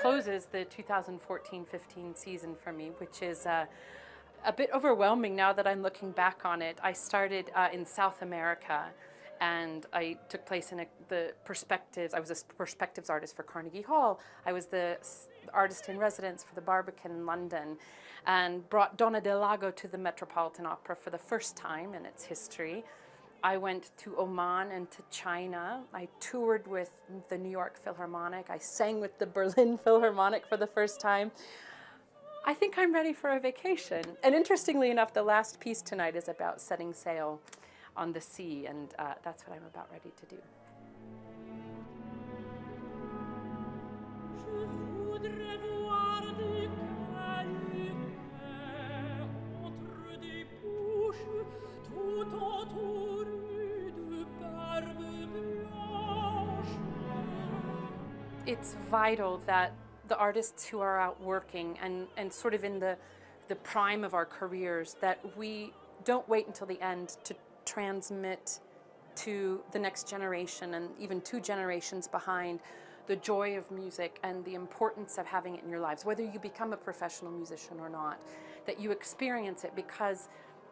closes the 2014-15 season for me, which is a bit overwhelming now that I'm looking back on it. I started in South America, and I took place in the perspectives. I was a perspectives artist for Carnegie Hall. I was the artist in residence for the Barbican in London, and brought Donna del Lago to the Metropolitan Opera for the first time in its history. I went to Oman and to China. I toured with the New York Philharmonic. I sang with the Berlin Philharmonic for the first time. I think I'm ready for a vacation. And interestingly enough, the last piece tonight is about setting sail on the sea, and that's what I'm about ready to do. It's vital that the artists who are out working and sort of in the prime of our careers, that we don't wait until the end to transmit to the next generation and even 2 generations behind the joy of music and the importance of having it in your lives, whether you become a professional musician or not, that you experience it, because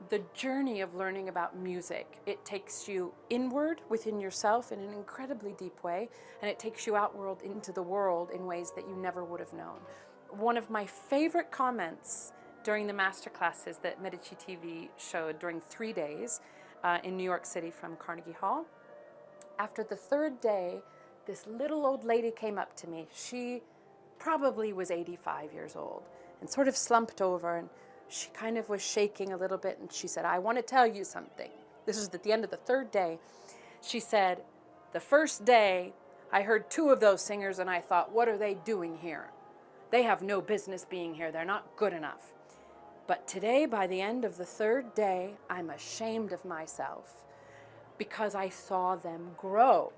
the journey of learning about music, it takes you inward within yourself in an incredibly deep way, and it takes you outward into the world in ways that you never would have known. One of my favorite comments during the master classes that Medici.tv showed during 3 days in New York City from Carnegie Hall, after the 3rd day, this little old lady came up to me. She probably was 85 years old and sort of slumped over, and she kind of was shaking a little bit, and she said, "I want to tell you something." This is at the end of the 3rd day. She said, "The first day, I heard 2 of those singers, and I thought, what are they doing here? They have no business being here. They're not good enough. But today, by the end of the 3rd day, I'm ashamed of myself because I saw them grow."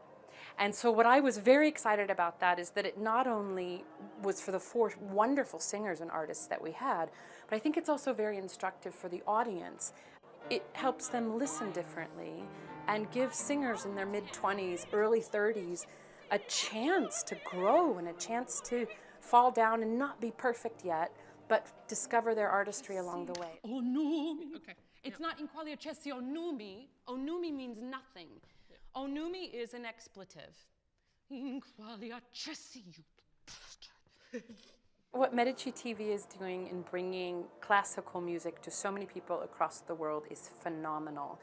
And so what I was very excited about that is that it not only was for the 4 wonderful singers and artists that we had, but I think it's also very instructive for the audience. It helps them listen differently and give singers in their mid-20s, early 30s, a chance to grow and a chance to fall down and not be perfect yet, but discover their artistry along the way. Onumi. Okay. It's not in qualia cessi onumi. Onumi means nothing. Onumi is an expletive. In qualia cessi, you bastard. What Medici.tv is doing in bringing classical music to so many people across the world is phenomenal.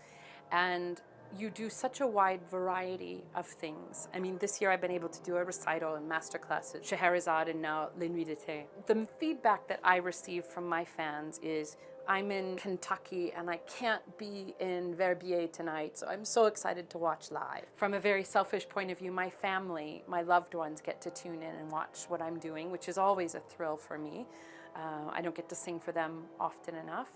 And you do such a wide variety of things. I mean, this year I've been able to do a recital and master classes, Scheherazade and now Les Nuits d'été. The feedback that I receive from my fans is, I'm in Kentucky and I can't be in Verbier tonight, so I'm so excited to watch live. From a very selfish point of view, my family, my loved ones get to tune in and watch what I'm doing, which is always a thrill for me. I don't get to sing for them often enough.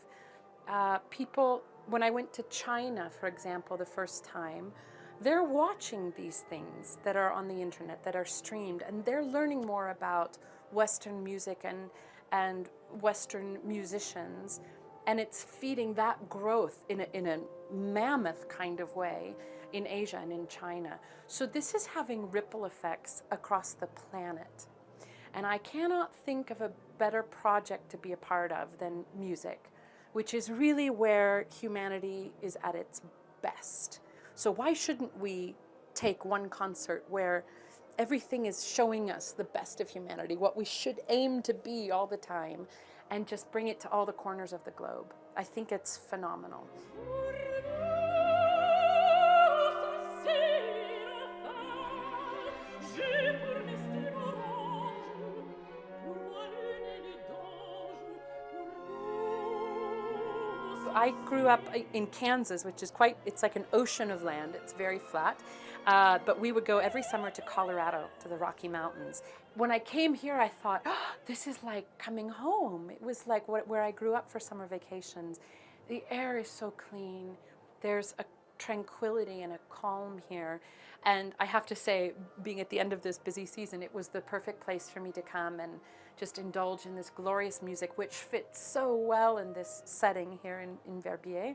People, when I went to China, for example, the first time, they're watching these things that are on the internet, that are streamed, and they're learning more about Western music and Western musicians, and it's feeding that growth in a mammoth kind of way in Asia and in China. So this is having ripple effects across the planet. And I cannot think of a better project to be a part of than music, which is really where humanity is at its best. So why shouldn't we take one concert where everything is showing us the best of humanity, what we should aim to be all the time, and just bring it to all the corners of the globe? I think it's phenomenal. I grew up in Kansas, which is it's like an ocean of land. It's very flat. But we would go every summer to Colorado, to the Rocky Mountains. When I came here, I thought, oh, this is like coming home. It was like where I grew up for summer vacations. The air is so clean. There's a tranquility and a calm here. And I have to say, being at the end of this busy season, it was the perfect place for me to come and just indulge in this glorious music, which fits so well in this setting here in Verbier.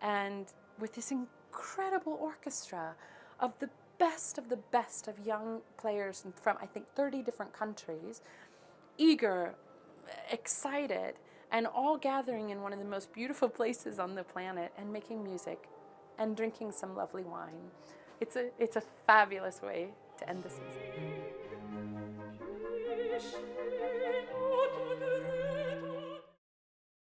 And with this incredible orchestra of the best of young players from, I think, 30 different countries, eager, excited, and all gathering in one of the most beautiful places on the planet and making music and drinking some lovely wine. It's a fabulous way to end the season.